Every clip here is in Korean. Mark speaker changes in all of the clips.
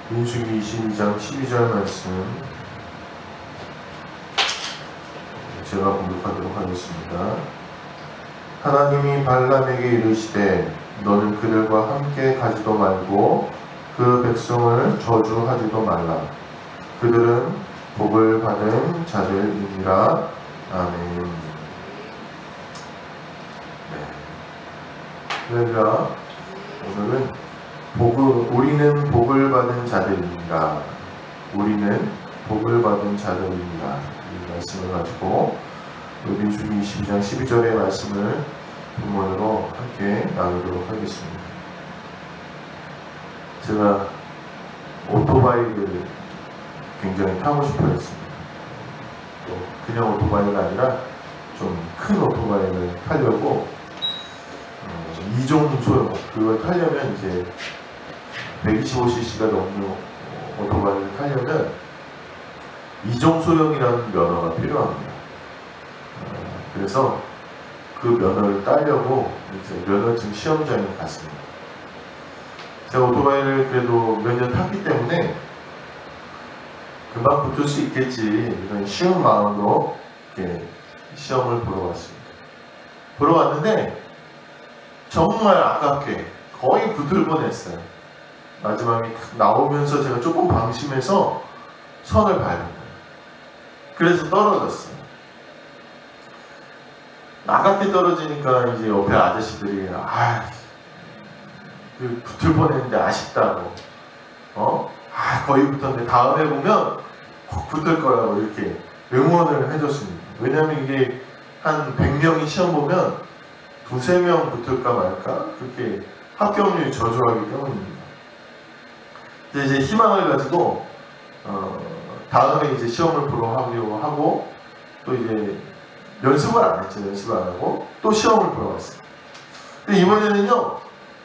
Speaker 1: 민수기 22장 12절 말씀 제가 공독하도록 하겠습니다. 하나님이 발람에게 이르시되 너는 그들과 함께 가지도 말고 그 백성을 저주하지도 말라. 그들은 복을 받은 자들이니라. 아멘. 네. 그러니까 오늘은 우리는 복을 받은 자들입니다. 우리는 복을 받은 자들입니다. 이 말씀을 가지고 민수기 22장 12절의 말씀을 본문으로 함께 나누도록 하겠습니다. 제가 오토바이를 굉장히 타고 싶어 했습니다. 또 그냥 오토바이가 아니라 좀 큰 오토바이를 타려고 2종 소형, 그걸 타려면 이제 125cc가 넘는 오토바이를 타려면 2종 소형이라는 면허가 필요합니다. 그래서 그 면허를 따려고 이제 면허증 시험장에 갔습니다. 제가 오토바이를 그래도 몇 년 탔기 때문에 금방 붙을 수 있겠지 이런 쉬운 마음으로 이렇게 시험을 보러 왔습니다. 보러 왔는데 정말 아깝게 거의 붙을 뻔했어요. 마지막에 나오면서 제가 조금 방심해서 선을 밟은 거예요. 그래서 떨어졌어요. 아깝게 떨어지니까 이제 옆에 아저씨들이 붙을 뻔했는데 아쉽다고 거의 붙었는데 다음에 보면 꼭 붙을 거라고 이렇게 응원을 해줬습니다. 왜냐하면 이게 한 100명이 시험 보면 2~3명 붙을까 말까 그렇게 합격률이 저조하기 때문입니다. 이제 희망을 가지고 다음에 이제 시험을 보러 하려고 하고 또 이제 연습을 안 했죠. 연습을 안 하고 또 시험을 보러 갔어요. 근데 이번에는요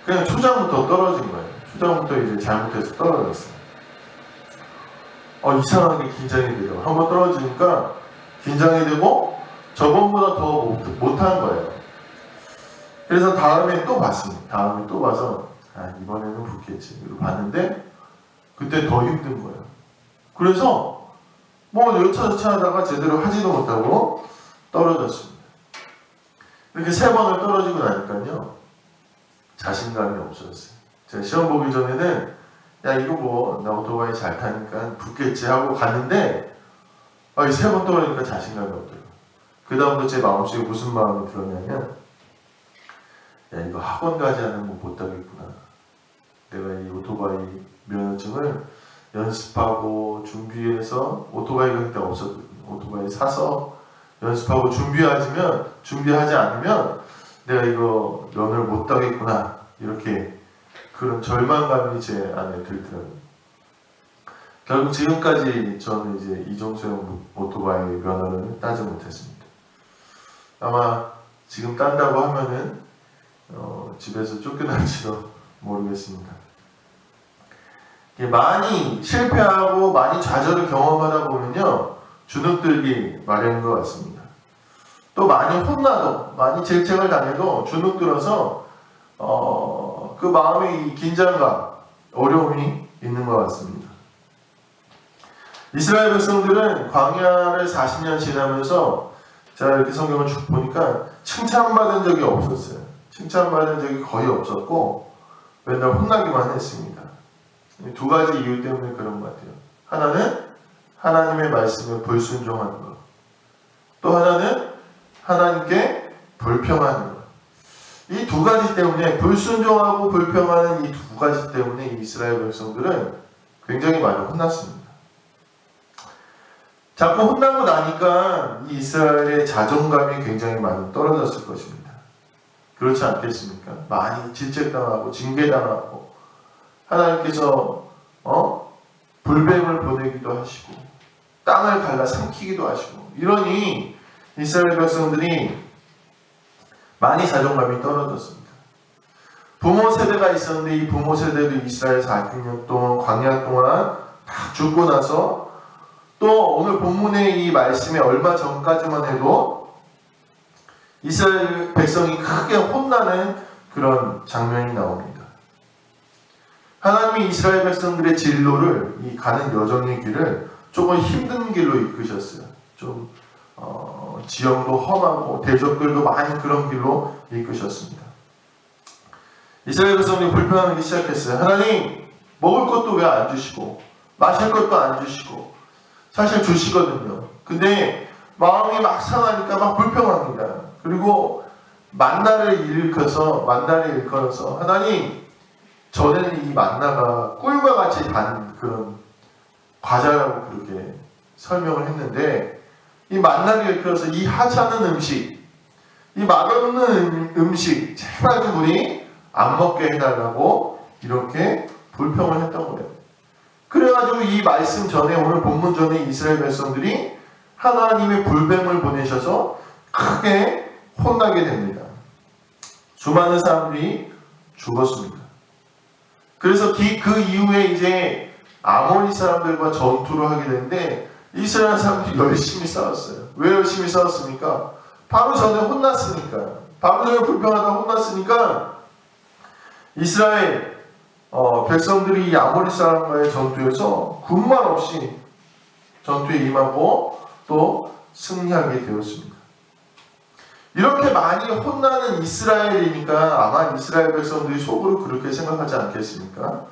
Speaker 1: 그냥 초장부터 떨어진 거예요. 초장부터 이제 잘못해서 떨어졌어요. 이상하게 긴장이 돼요. 한번 떨어지니까 긴장이 되고 저번보다 더 못한 거예요. 그래서 다음에 또 봤습니다. 다음에 또 봐서 이번에는 붙겠지. 이러고 봤는데 그때 더 힘든 거예요. 그래서 여차저차 하다가 제대로 하지도 못하고 떨어졌습니다. 이렇게 3번을 떨어지고 나니까요 자신감이 없어졌어요. 제가 시험 보기 전에는 이거 나 오토바이 잘 타니까 붙겠지 하고 갔는데 이 3번 떨어지니까 자신감이 없더라고요. 그 다음부터 제 마음속에 무슨 마음이 들었냐면 이거 학원까지 하는 거 못하겠구나. 내가 이 오토바이 면허증을 연습하고 준비해서 오토바이가 그때 없었거든요. 오토바이 사서 연습하고 준비하지 않으면 내가 이거 면허를 못 따겠구나. 이렇게 그런 절망감이 제 안에 들더라고요. 결국 지금까지 저는 이제 이종소형 오토바이 면허를 따지 못했습니다. 아마 지금 딴다고 하면은 집에서 쫓겨날지도 모르겠습니다. 많이 실패하고 많이 좌절을 경험하다 보면요 주눅들기 마련인 것 같습니다. 또 많이 혼나도 많이 질책을 당해도 주눅들어서 그 마음의 긴장감, 어려움이 있는 것 같습니다. 이스라엘 백성들은 광야를 40년 지나면서 제가 이렇게 성경을 쭉 보니까 칭찬받은 적이 없었어요. 칭찬받은 적이 거의 없었고 맨날 혼나기만 했습니다. 2가지 이유 때문에 그런 것 같아요. 하나는 하나님의 말씀에 불순종하는 것, 또 하나는 하나님께 불평하는 것. 이 2가지 때문에 불순종하고 불평하는 이 2가지 때문에 이스라엘 백성들은 굉장히 많이 혼났습니다. 자꾸 혼나고 나니까 이 이스라엘의 자존감이 굉장히 많이 떨어졌을 것입니다. 그렇지 않겠습니까? 많이 질책당하고 징계당하고 하나님께서 불뱀을 보내기도 하시고 땅을 갈라 삼키기도 하시고 이러니 이스라엘 백성들이 많이 자존감이 떨어졌습니다. 부모 세대가 있었는데 이 부모 세대도 이스라엘 40년 동안 광야 동안 다 죽고 나서 또 오늘 본문의 이 말씀에 얼마 전까지만 해도 이스라엘 백성이 크게 혼나는 그런 장면이 나옵니다. 하나님이 이스라엘 백성들의 진로를, 이 가는 여정의 길을 조금 힘든 길로 이끄셨어요. 좀 지형도 험하고 대적들도 많이 그런 길로 이끄셨습니다. 이스라엘 백성들이 불평하기 시작했어요. 하나님, 먹을 것도 왜 안 주시고 마실 것도 안 주시고. 사실 주시거든요. 근데 마음이 막 상하니까 막 불평합니다. 그리고 만나를 일컬어서 하나님, 전에는 이 만나가 꿀과 같이 단 그런 과자라고 그렇게 설명을 했는데, 이 만나를 일컬어서 이 하찮은 음식, 이 맛없는 음식 제발 좀 우리 안 먹게 해달라고 이렇게 불평을 했던 거예요. 그래가지고 이 말씀 전에, 오늘 본문 전에 이스라엘 백성들이 하나님의 불뱀을 보내셔서 크게 혼나게 됩니다. 수많은 사람들이 죽었습니다. 그래서 그 이후에 이제 아모리 사람들과 전투를 하게 되는데 이스라엘 사람들이 열심히 싸웠어요. 왜 열심히 싸웠습니까? 바로 전에 혼났으니까. 바로 전에 불평하다 혼났으니까 이스라엘 백성들이 이 아모리 사람과의 전투에서 군말 없이 전투에 임하고 또 승리하게 되었습니다. 이렇게 많이 혼나는 이스라엘이니까 아마 이스라엘 백성들이 속으로 그렇게 생각하지 않겠습니까?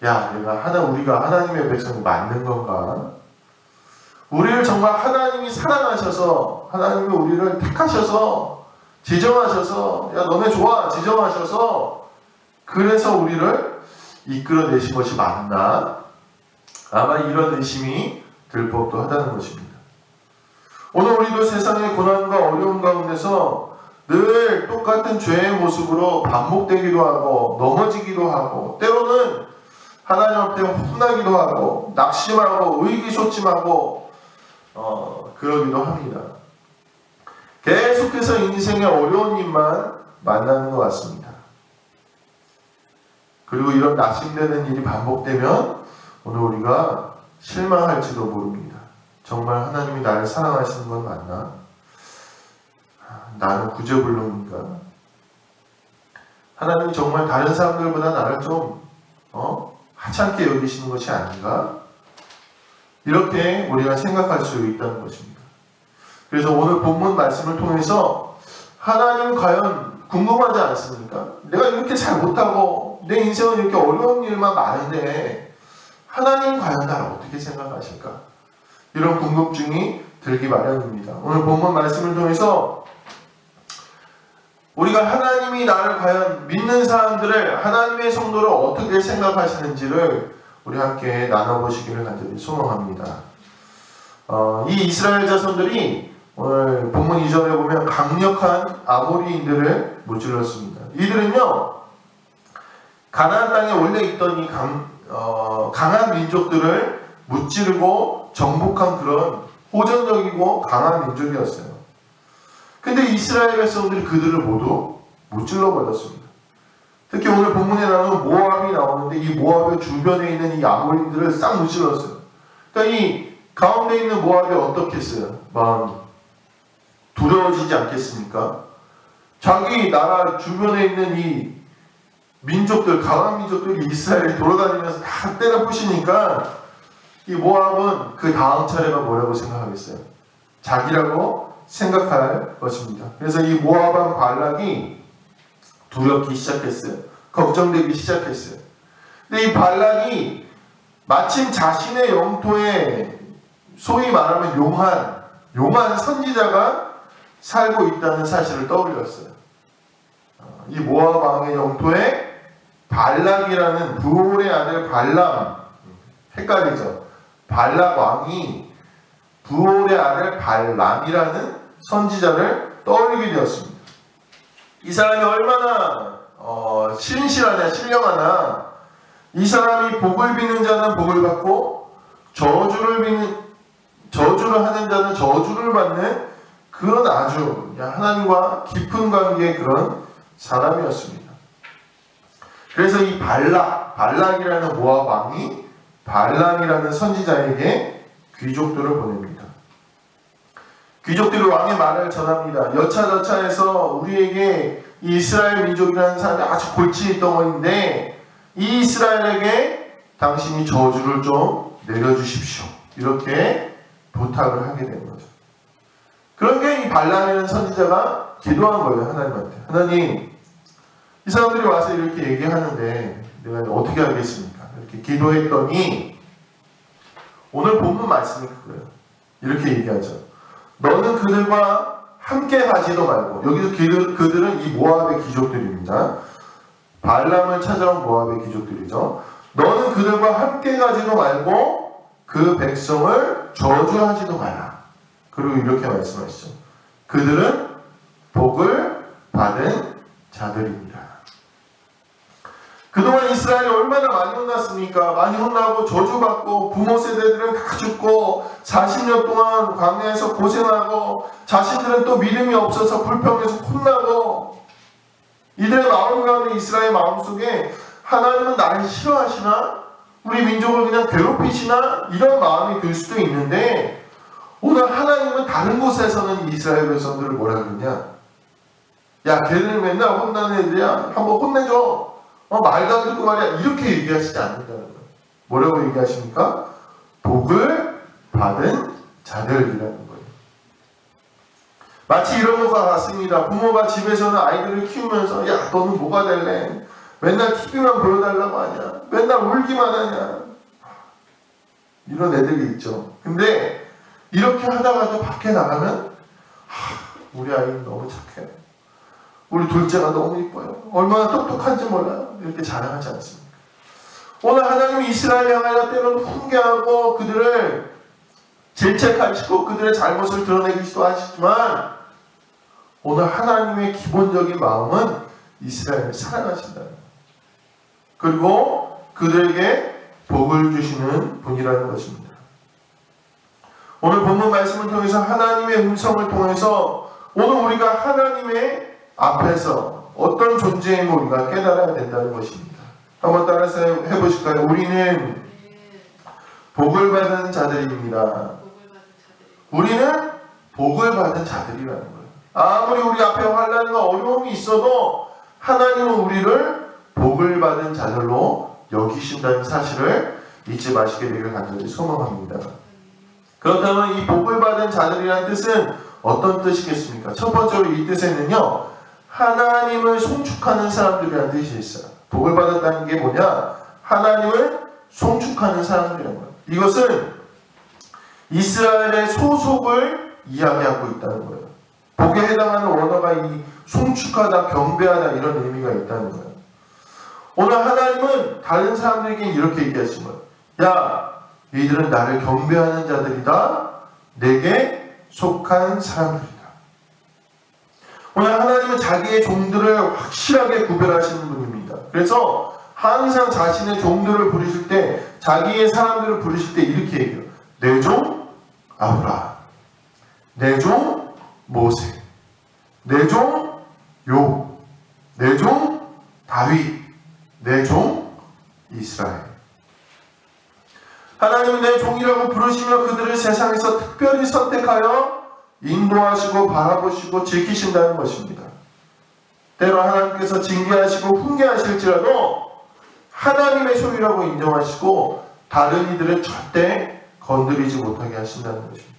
Speaker 1: 야, 우리가 하나님의 백성이 맞는 건가? 우리를 정말 하나님이 사랑하셔서, 하나님이 우리를 택하셔서, 지정하셔서, 야, 너네 좋아, 지정하셔서, 그래서 우리를 이끌어내신 것이 맞나? 아마 이런 의심이 들 법도 하다는 것입니다. 오늘 우리도 세상의 고난과 어려움 가운데서 늘 똑같은 죄의 모습으로 반복되기도 하고 넘어지기도 하고 때로는 하나님 앞에 혼나기도 하고 낙심하고 의기소침하고 그러기도 합니다. 계속해서 인생의 어려운 일만 만나는 것 같습니다. 그리고 이런 낙심되는 일이 반복되면 오늘 우리가 실망할지도 모릅니다. 정말 하나님이 나를 사랑하시는 건 맞나? 나는 구제불능인가? 하나님이 정말 다른 사람들보다 나를 좀 하찮게 여기시는 것이 아닌가? 이렇게 우리가 생각할 수 있다는 것입니다. 그래서 오늘 본문 말씀을 통해서 하나님 과연 궁금하지 않습니까? 내가 이렇게 잘 못하고 내 인생은 이렇게 어려운 일만 많은데 하나님 과연 나를 어떻게 생각하실까? 이런 궁금증이 들기 마련입니다. 오늘 본문 말씀을 통해서 우리가 하나님이 나를 과연 믿는 사람들을, 하나님의 성도를 어떻게 생각하시는지를 우리 함께 나눠보시기를 간절히 소망합니다. 이 이스라엘 자손들이 오늘 본문 이전에 보면 강력한 아모리인들을 무찔렀습니다. 이들은요, 가나안 땅에 원래 있던 이 강한 민족들을 무찌르고 정복한 그런 호전적이고 강한 민족이었어요. 근데 이스라엘 백성들이 그들을 모두 무찔러버렸습니다. 특히 오늘 본문에 나오는 모압이 나오는데 이 모압의 주변에 있는 이 아모리인들을 싹 무찔렀어요. 그러니까 이 가운데 있는 모압이 어떻겠어요? 마음이 두려워지지 않겠습니까? 자기 나라 주변에 있는 이 민족들, 강한 민족들이 이스라엘이 돌아다니면서 다 때려 부시니까 이 모압은 그 다음 차례가 뭐라고 생각하겠어요? 자기라고 생각할 것입니다. 그래서 이 모압 왕 발락이 두렵기 시작했어요. 걱정되기 시작했어요. 근데 이 발락이 마침 자신의 영토에 소위 말하면 용한 선지자가 살고 있다는 사실을 떠올렸어요. 이 모압 왕의 영토에 발락이라는 부올의 아들 발람, 헷갈리죠? 발락 왕이 부올의 아들 발람이라는 선지자를 떠올리게 되었습니다. 이 사람이 얼마나 신실하냐, 이 사람이 복을 비는 자는 복을 받고 저주를 하는 자는 저주를 받는 그런 아주 하나님과 깊은 관계의 그런 사람이었습니다. 그래서 이 발락이라는 모압 왕이 발람이라는 선지자에게 귀족들을 보냅니다. 귀족들이 왕의 말을 전합니다. 여차저차해서 우리에게 이 이스라엘 민족이라는 사람이 아주 골치 덩어리인데 이 이스라엘에게 당신이 저주를 좀 내려주십시오. 이렇게 부탁을 하게 된 거죠. 그런 게 이 발람이라는 선지자가 기도한 거예요. 하나님한테. 하나님, 이 사람들이 와서 이렇게 얘기하는데 내가 어떻게 하겠습니까? 이렇게 기도했더니 오늘 본문 말씀이 그거예요. 이렇게 얘기하죠. 너는 그들과 함께 가지도 말고, 여기서 그들은 이 모압의 귀족들입니다. 발람을 찾아온 모압의 귀족들이죠. 너는 그들과 함께 가지도 말고 그 백성을 저주하지도 마라. 그리고 이렇게 말씀하시죠. 그들은 복을 받은 자들입니다. 그동안 이스라엘이 얼마나 많이 혼났습니까? 많이 혼나고 저주받고 부모 세대들은 다 죽고 40년 동안 광야에서 고생하고 자신들은 또 믿음이 없어서 불평해서 혼나고 이들의 마음 가운데 이스라엘 마음속에 하나님은 나를 싫어하시나? 우리 민족을 그냥 괴롭히시나? 이런 마음이 들 수도 있는데 오늘 하나님은 다른 곳에서는 이스라엘 백성들을 뭐라 그러냐? 야, 걔들 맨날 혼나는 애들이야. 한번 혼내줘. 말도 안 듣고 말이야. 이렇게 얘기하시지 않는다는 거예요. 뭐라고 얘기하십니까? 복을 받은 자들이라는 거예요. 마치 이런 것과 같습니다. 부모가 집에서는 아이들을 키우면서 야, 너는 뭐가 될래? 맨날 TV만 보여달라고 하냐? 맨날 울기만 하냐? 이런 애들이 있죠. 근데 이렇게 하다가도 밖에 나가면 우리 아이는 너무 착해. 우리 둘째가 너무 이뻐요. 얼마나 똑똑한지 몰라요. 이렇게 자랑하지 않습니까? 오늘 하나님이 이스라엘 향하여 때로는 훈계하고 그들을 질책하시고 그들의 잘못을 드러내기도 하시지만 오늘 하나님의 기본적인 마음은 이스라엘을 사랑하신다는 거예요. 그리고 그들에게 복을 주시는 분이라는 것입니다. 오늘 본문 말씀을 통해서 하나님의 음성을 통해서 오늘 우리가 하나님의 앞에서 어떤 존재임을 우리가 깨달아야 된다는 것입니다. 한번 따라서 해보실까요? 우리는 복을 받은 자들입니다. 우리는 복을 받은 자들이라는 거예요. 아무리 우리 앞에 환난과 어려움이 있어도 하나님은 우리를 복을 받은 자들로 여기신다는 사실을 잊지 마시게 되길 간절히 소망합니다. 그렇다면 이 복을 받은 자들이라는 뜻은 어떤 뜻이겠습니까? 첫 번째로 이 뜻에는요, 하나님을 송축하는 사람들이라는 뜻이 있어요. 복을 받았다는 게 뭐냐? 하나님을 송축하는 사람들이라는 거예요. 이것은 이스라엘의 소속을 이야기하고 있다는 거예요. 복에 해당하는 원어가 이 송축하다, 경배하다 이런 의미가 있다는 거예요. 오늘 하나님은 다른 사람들에게 이렇게 얘기하신 거예요. 야, 이들은 나를 경배하는 자들이다. 내게 속한 사람들이다. 오늘 하나님은 자기의 종들을 확실하게 구별하시는 분입니다. 그래서 항상 자신의 종들을 부르실 때, 자기의 사람들을 부르실 때 이렇게 얘기해요. 내 종 아브라함, 내 종 모세, 내 종 욥, 내 종 다윗, 내 종 이스라엘. 하나님은 내 종이라고 부르시며 그들을 세상에서 특별히 선택하여 인도하시고 바라보시고 지키신다는 것입니다. 때로 하나님께서 징계하시고 훈계하실지라도 하나님의 소유라고 인정하시고 다른 이들은 절대 건드리지 못하게 하신다는 것입니다.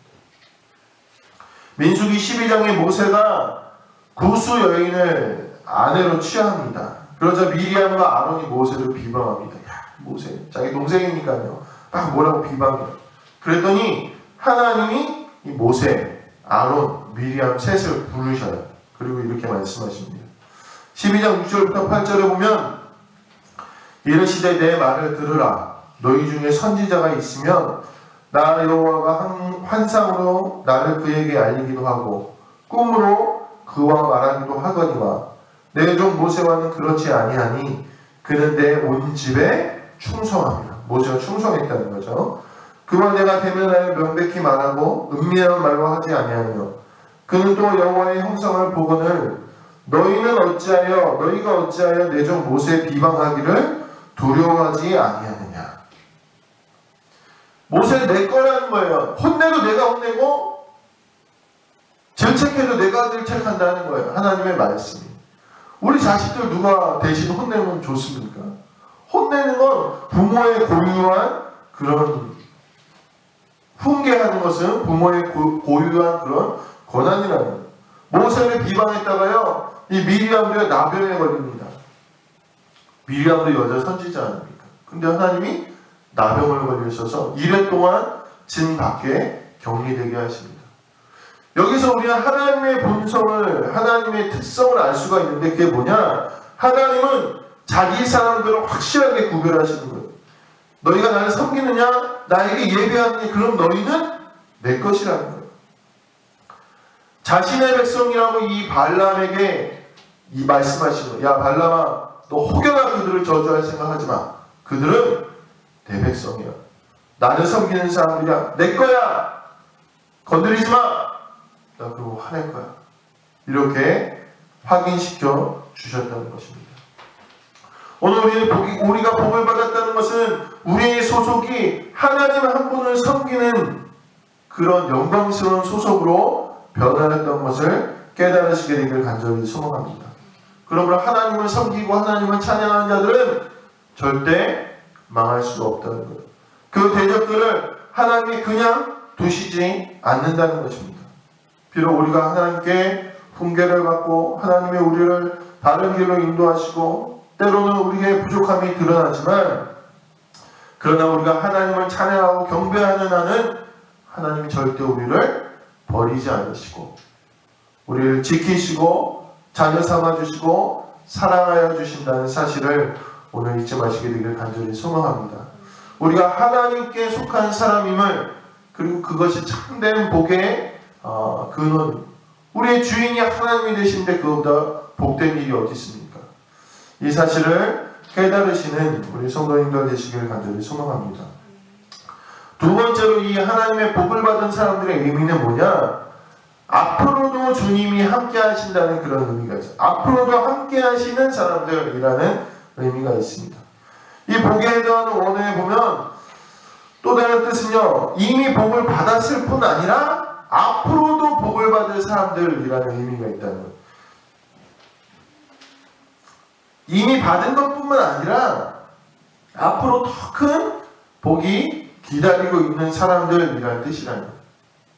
Speaker 1: 민수기 12장에 모세가 구수 여인을 아내로 취합니다. 그러자 미리암과 아론이 모세를 비방합니다. 야, 모세, 자기 동생이니까요. 막 뭐라고 비방해요. 그랬더니 하나님이 이 모세, 아론, 미리암 셋을 부르셔요. 그리고 이렇게 말씀하십니다. 12장 6절부터 8절에 보면 이르시되 내 말을 들으라. 너희 중에 선지자가 있으면 나 여호와가 환상으로 나를 그에게 알리기도 하고 꿈으로 그와 말하기도 하거니와 내 종 모세와는 그렇지 아니하니 그는 내 온 집에 충성합니다. 모세가 충성했다는 거죠. 그와 내가 대면하여 명백히 말하고 은밀한 말로 하지 아니하며 그는 또 여호와의 형상을 보거늘 너희가 어찌하여 내 종 모세 비방하기를 두려워하지 아니하느냐. 모세 내 거라는 거예요. 혼내도 내가 혼내고 질책해도 내가 질책한다는 거예요. 하나님의 말씀이. 우리 자식들 누가 대신 혼내면 좋습니까? 혼내는 건 부모의 고유한 그런, 훈계하는 것은 부모의 고유한 그런 권한이라는 거예요. 모세를 비방했다가요, 이 미리암도 나병에 걸립니다. 미리암도 여자 선지자 아닙니까? 근데 하나님이 나병을 걸리셔서 1회 동안 진 밖에 격리되게 하십니다. 여기서 우리는 하나님의 본성을, 하나님의 특성을 알 수가 있는데, 그게 뭐냐? 하나님은 자기 사람들을 확실하게 구별하시는 거예요. 너희가 나를 섬기느냐? 나에게 예배하느냐? 그럼 너희는 내 것이라는 거예요. 자신의 백성이라고 이 발람에게 이 말씀하시는 거예요. 야 발람아, 너 혹여나 그들을 저주할 생각하지 마. 그들은 내 백성이야. 나를 섬기는 사람들이야. 내 거야. 건드리지 마. 나 그러고 화낼 거야. 이렇게 확인시켜 주셨다는 것입니다. 오늘 우리가 복을 받았다는 것은 우리의 소속이 하나님 한 분을 섬기는 그런 영광스러운 소속으로 변화했던 것을 깨달으시게 되기를 간절히 소망합니다. 그러므로 하나님을 섬기고 하나님을 찬양하는 자들은 절대 망할 수 없다는 것. 그 대적들을 하나님이 그냥 두시지 않는다는 것입니다. 비록 우리가 하나님께 훈계를 받고 하나님이 우리를 바른 길로 인도하시고 때로는 우리의 부족함이 드러나지만, 그러나 우리가 하나님을 찬양하고 경배하는 한은 하나님이 절대 우리를 버리지 않으시고 우리를 지키시고 자녀 삼아주시고 사랑하여 주신다는 사실을 오늘 잊지 마시게 되기를 간절히 소망합니다. 우리가 하나님께 속한 사람임을, 그리고 그것이 참된 복의 근원, 우리의 주인이 하나님이 되신데 그보다 복된 일이 어디 있습니까? 이 사실을 깨달으시는 우리 성도님들 되시기를 간절히 소망합니다. 두 번째로 이 하나님의 복을 받은 사람들의 의미는 뭐냐? 앞으로도 주님이 함께 하신다는 그런 의미가 있어요. 앞으로도 함께 하시는 사람들이라는 의미가 있습니다. 이 복에 해당하는 원어에 보면 또 다른 뜻은요, 이미 복을 받았을 뿐 아니라 앞으로도 복을 받을 사람들이라는 의미가 있다는 거예요. 이미 받은 것뿐만 아니라 앞으로 더 큰 복이 기다리고 있는 사람들이라는 뜻이라는 거예요.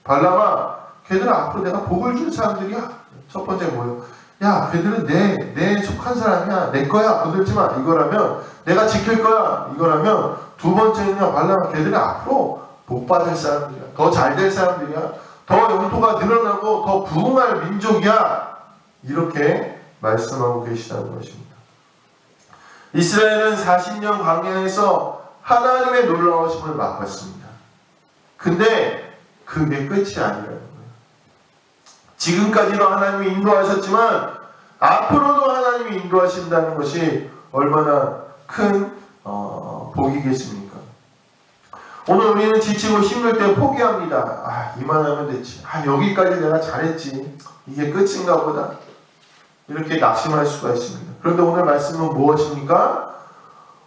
Speaker 1: 발람아, 걔들은 앞으로 내가 복을 줄 사람들이야. 첫 번째 뭐예요? 야, 걔들은 내 속한 사람이야. 내 거야. 건들지 마. 이거라면 내가 지킬 거야. 이거라면, 두 번째는요, 발람아, 걔들은 앞으로 복 받을 사람들이야. 더 잘 될 사람들이야. 더 영토가 늘어나고 더 부흥할 민족이야. 이렇게 말씀하고 계시다는 것입니다. 이스라엘은 40년 광야에서 하나님의 놀라우심을 맛봤습니다. 근데 그게 끝이 아니라는 거예요. 지금까지도 하나님이 인도하셨지만 앞으로도 하나님이 인도하신다는 것이 얼마나 큰 복이겠습니까? 오늘 우리는 지치고 힘들 때 포기합니다. 이만하면 됐지. 여기까지 내가 잘했지. 이게 끝인가 보다. 이렇게 낙심할 수가 있습니다. 그런데 오늘 말씀은 무엇입니까?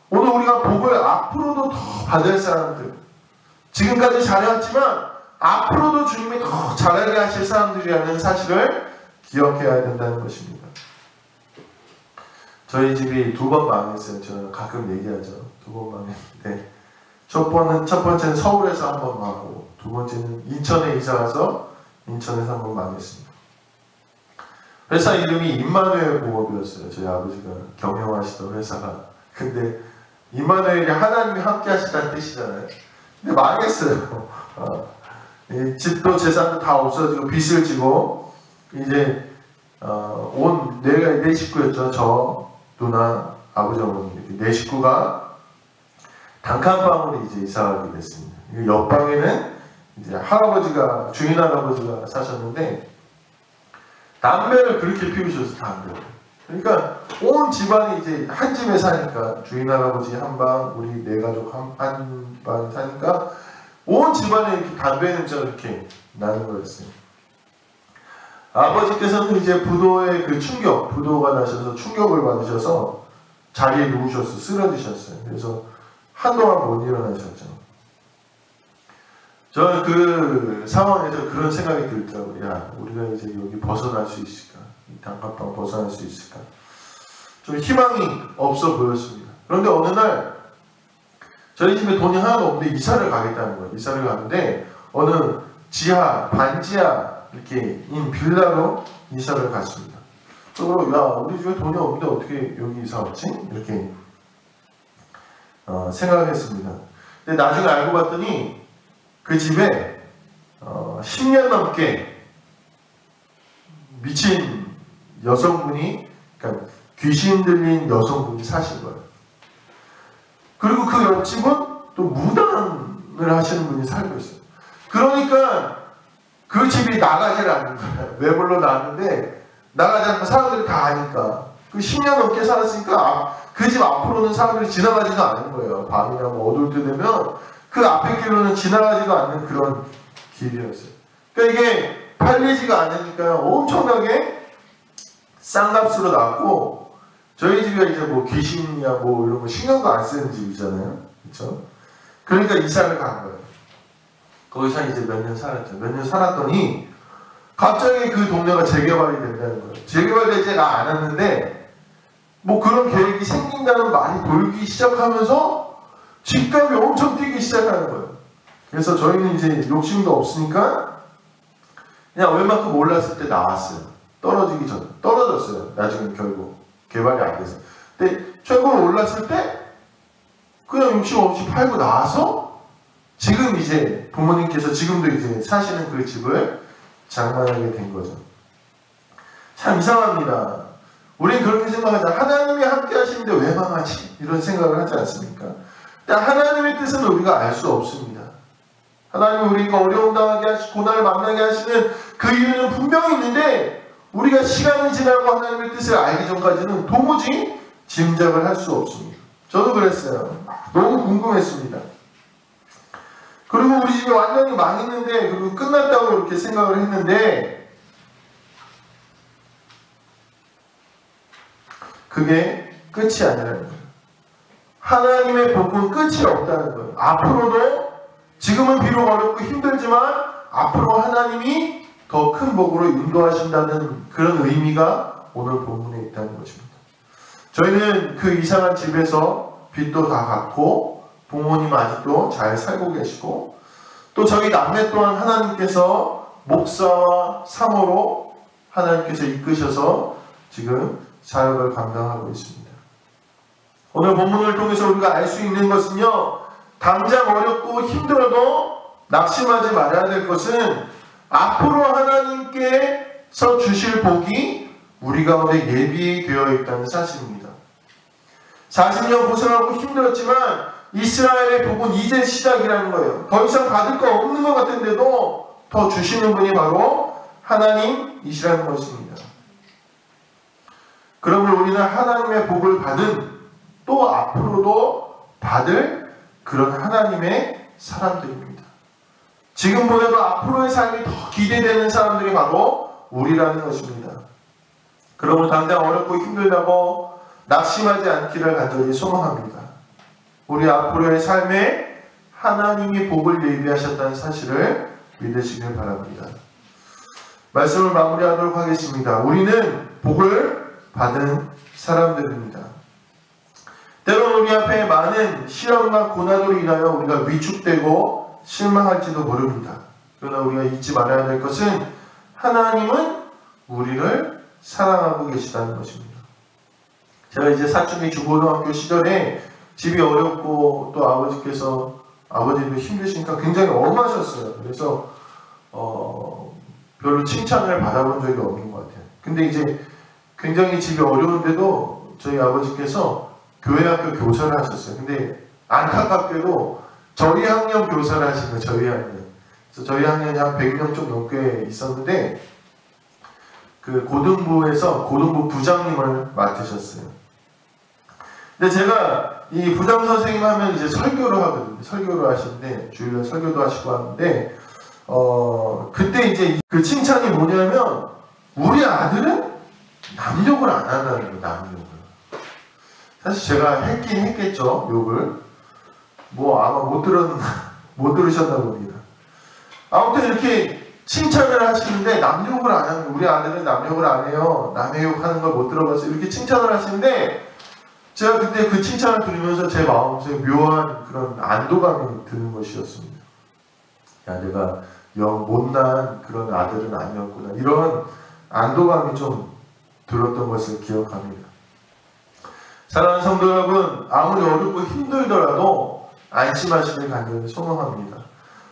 Speaker 1: 오늘 우리가 복을 앞으로도 더 받을 사람들, 지금까지 잘해왔지만 앞으로도 주님이 더 잘하게 하실 사람들이라는 사실을 기억해야 된다는 것입니다. 저희 집이 2번 망했어요. 저는 가끔 얘기하죠. 2번 망했는데 첫 번째는 서울에서 한 번 망하고, 두 번째는 인천에 이사가서 인천에서 한 번 망했습니다. 회사 이름이 임마누엘 공업이었어요. 저희 아버지가 경영하시던 회사가. 근데 임마누엘이 하나님이 함께 하시다는 뜻이잖아요. 근데 망했어요. 집도 재산도 다 없어지고 빚을 지고, 이제 온 네 식구였죠. 저, 누나, 아버지, 어머니 네 식구가 단칸방으로 이제 이사가게 됐습니다. 옆방에는 이제 할아버지가, 주인 할아버지가 사셨는데 담배를 그렇게 피우셔서, 담배를. 그러니까 온 집안이 이제 한 집에 사니까, 주인 할아버지 한 방, 우리 네 가족 한 방 사니까 온 집안에 이렇게 담배 냄새가 이렇게 나는 거였어요. 아버지께서는 이제 부도의 그 부도가 나셔서 충격을 받으셔서 자리에 누우셔서 쓰러지셨어요. 그래서 한동안 못 일어나셨죠. 저는 그 상황에서 그런 생각이 들더라고요. 야, 우리가 이제 여기 벗어날 수 있을까? 이 단칸방 벗어날 수 있을까? 좀 희망이 없어 보였습니다. 그런데 어느 날 저희 집에 돈이 하나도 없는데 이사를 가겠다는 거예요. 이사를 가는데 어느 지하, 반지하 이렇게 인 빌라로 이사를 갔습니다. 그리고 야, 우리 집에 돈이 없는데 어떻게 여기 이사 왔지? 이렇게 생각을 했습니다. 근데 나중에 알고 봤더니 그 집에 10년 넘게 미친 여성분이, 그러니까 귀신 들린 여성분이 사신 거예요. 그리고 그 옆집은 또 무당을 하시는 분이 살고 있어요. 그러니까 그 집이 나가질 않는 거예요. 매물로 나왔는데 나가지 않고 사람들이 다 아니까. 그 10년 넘게 살았으니까 그 집 앞으로는 사람들이 지나가지도 않는 거예요. 밤이나 뭐 어두울 때 되면 그 앞에 길로는 지나가지도 않는 그런 길이었어요. 그러니까 이게 팔리지가 않으니까 엄청나게 싼값으로 나왔고, 저희 집이 이제 뭐 귀신이야 뭐 이런 거 신경도 안 쓰는 집이잖아요. 그렇죠? 그러니까 이사를 간 거예요. 거기서 이제 몇 년 살았죠. 몇 년 살았더니 갑자기 그 동네가 재개발이 된다는 거예요. 재개발되지가 않았는데 뭐 그런 계획이 생긴다는 말이 돌기 시작하면서 집값이 엄청 뛰기 시작하는 거예요. 그래서 저희는 이제 욕심도 없으니까 그냥 웬만큼 올랐을 때 나왔어요. 떨어지기 전에. 떨어졌어요. 나중에 결국 개발이 안 돼서. 근데 최고로 올랐을 때 그냥 욕심 없이 팔고 나와서 지금 이제 부모님께서 지금도 이제 사시는 그 집을 장만하게 된 거죠. 참 이상합니다. 우린 그렇게 생각하자. 하나님이 함께 하시는데 왜 망하지? 이런 생각을 하지 않습니까? 근데 하나님의 뜻은 우리가 알 수 없습니다. 하나님이 우리가 어려움 당하게 하시고 고난을 만나게 하시는 그 이유는 분명히 있는데 우리가 시간이 지나고 하나님의 뜻을 알기 전까지는 도무지 짐작을 할 수 없습니다. 저도 그랬어요. 너무 궁금했습니다. 그리고 우리 집이 완전히 망했는데 그리고 끝났다고 이렇게 생각을 했는데 그게 끝이 아니라는 거예요. 하나님의 복은 끝이 없다는 거예요. 앞으로도 지금은 비록 어렵고 힘들지만 앞으로 하나님이 더 큰 복으로 인도하신다는 그런 의미가 오늘 본문에 있다는 것입니다. 저희는 그 이상한 집에서 빚도 다 갚고 부모님 아직도 잘 살고 계시고 또 저희 남매 또한 하나님께서 목사와 사모로 하나님께서 이끄셔서 지금 사역을 감당하고 있습니다. 오늘 본문을 통해서 우리가 알 수 있는 것은요, 당장 어렵고 힘들어도 낙심하지 말아야 될 것은 앞으로 하나님께서 주실 복이 우리 가운데 예비되어 있다는 사실입니다. 40년 고생하고 힘들었지만 이스라엘의 복은 이제 시작이라는 거예요. 더 이상 받을 거 없는 것 같은데도 더 주시는 분이 바로 하나님이시라는 것입니다. 그러면 우리는 하나님의 복을 받은 또 앞으로도 받을 그런 하나님의 사람들입니다. 지금보다도 앞으로의 삶이 더 기대되는 사람들이 바로 우리라는 것입니다. 그러면 당장 어렵고 힘들다고 낙심하지 않기를 간절히 소망합니다. 우리 앞으로의 삶에 하나님이 복을 예비하셨다는 사실을 믿으시길 바랍니다. 말씀을 마무리하도록 하겠습니다. 우리는 복을 받은 사람들입니다. 때로는 우리 앞에 많은 시험과 고난으로 인하여 우리가 위축되고 실망할지도 모릅니다. 그러나 우리가 잊지 말아야 될 것은 하나님은 우리를 사랑하고 계시다는 것입니다. 제가 이제 사춘기 중고등학교 시절에 집이 어렵고 또 아버지도 힘드시니까 굉장히 엄하셨어요. 그래서 별로 칭찬을 받아본 적이 없는 것 같아요. 근데 이제 굉장히 집이 어려운데도 저희 아버지께서 교회 학교 교사를 하셨어요. 근데 안타깝게도 저희 학년 교사를 하신 거예요. 저희 학년. 그래서 저희 학년이 한 100명 좀 넘게 있었는데 그 고등부에서 고등부 부장님을 맡으셨어요. 근데 제가 이 부장 선생님 하면 이제 설교를 하거든요. 설교를 하시는데 주일날 설교도 하시고 하는데 그때 이제 그 칭찬이 뭐냐면 우리 아들은 남욕을 안 한다는 거예요. 남욕을. 사실 제가 했긴 했겠죠. 욕을. 뭐 아마 못 들으셨나 봅니다. 아무튼 이렇게 칭찬을 하시는데 남욕을 안 하는, 우리 아들은 남욕을 안 해요. 남의 욕하는 걸 못 들어봤어요. 이렇게 칭찬을 하시는데 제가 그때 그 칭찬을 들으면서 제 마음속에 묘한 그런 안도감이 드는 것이었습니다. 야, 내가 영 못난 그런 아들은 아니었구나. 이런 안도감이 좀 들었던 것을 기억합니다. 사랑하는 성도 여러분, 아무리 어렵고 힘들더라도 안심하시길 간절히 소망합니다.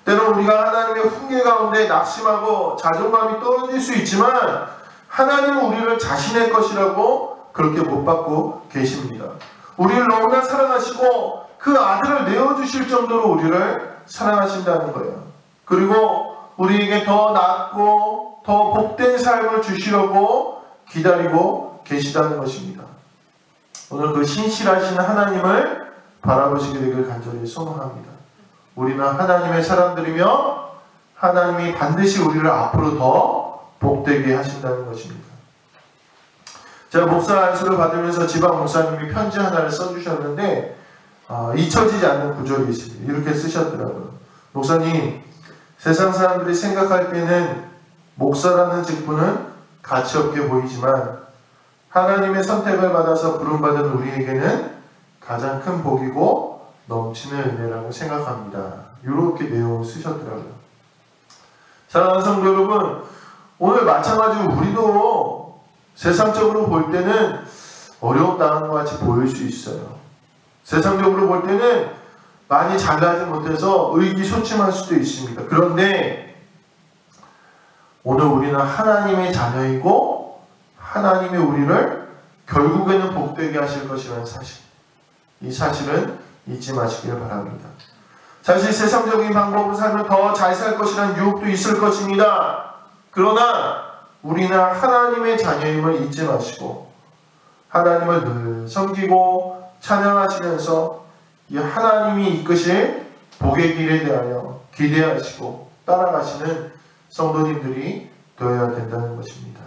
Speaker 1: 때론 우리가 하나님의 훈계 가운데 낙심하고 자존감이 떨어질 수 있지만 하나님은 우리를 자신의 것이라고 그렇게 못 받고 계십니다. 우리를 너무나 사랑하시고 그 아들을 내어주실 정도로 우리를 사랑하신다는 거예요. 그리고 우리에게 더 낫고 더 복된 삶을 주시려고 기다리고 계시다는 것입니다. 오늘 그 신실하신 하나님을 바라보시게 되길 간절히 소망합니다. 우리는 하나님의 사람들이며 하나님이 반드시 우리를 앞으로 더 복되게 하신다는 것입니다. 제가 목사 안수를 받으면서 지방 목사님이 편지 하나를 써주셨는데 잊혀지지 않는 구절이 있습니다. 이렇게 쓰셨더라고요. 목사님, 세상 사람들이 생각할 때는 목사라는 직분은 가치없게 보이지만 하나님의 선택을 받아서 부름받은 우리에게는 가장 큰 복이고 넘치는 은혜라고 생각합니다. 이렇게 내용을 쓰셨더라고요. 사랑하는 성도 여러분, 오늘 마찬가지로 우리도 세상적으로 볼 때는 어려움당한 것 같이 보일 수 있어요. 세상적으로 볼 때는 많이 잘나지 못해서 의기소침할 수도 있습니다. 그런데 오늘 우리는 하나님의 자녀이고 하나님이 우리를 결국에는 복되게 하실 것이라는 사실, 이 사실은 잊지 마시길 바랍니다. 사실 세상적인 방법으로 살면 더 잘 살 것이라는 유혹도 있을 것입니다. 그러나 우리는 하나님의 자녀임을 잊지 마시고 하나님을 늘 섬기고 찬양하시면서 이 하나님이 이끄실 복의 길에 대하여 기대하시고 따라가시는 성도님들이 되어야 된다는 것입니다.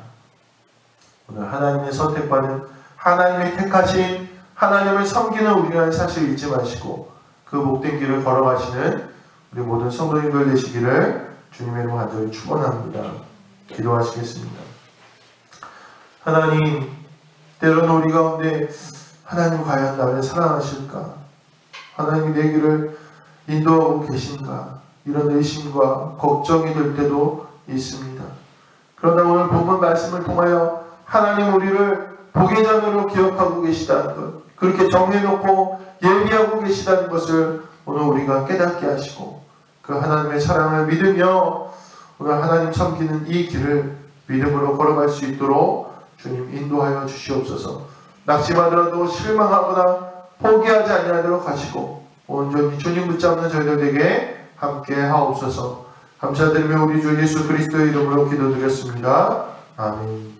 Speaker 1: 오늘 하나님의 선택받은 하나님의 택하신 하나님을 섬기는 우리라는 사실을 잊지 마시고 그 복된 길을 걸어가시는 우리 모든 성도님들 되시기를 주님의 이름으로 간절히 축원합니다. 기도하시겠습니다. 하나님, 때로는 우리 가운데 하나님 과연 나를 사랑하실까? 하나님이 내 길을 인도하고 계신가? 이런 의심과 걱정이 될 때도 있습니다. 그러나 오늘 본문 말씀을 통하여 하나님 우리를 복의 자녀로 기억하고 계시다는 것, 그렇게 정해놓고 예비하고 계시다는 것을 오늘 우리가 깨닫게 하시고 그 하나님의 사랑을 믿으며 오늘 하나님 섬기는 이 길을 믿음으로 걸어갈 수 있도록 주님 인도하여 주시옵소서. 낙심하더라도 실망하거나 포기하지 아니하도록 하시고 온전히 주님 붙잡는 저희들에게 함께 하옵소서. 감사드리며 우리 주 예수 그리스도의 이름으로 기도드렸습니다. 아멘.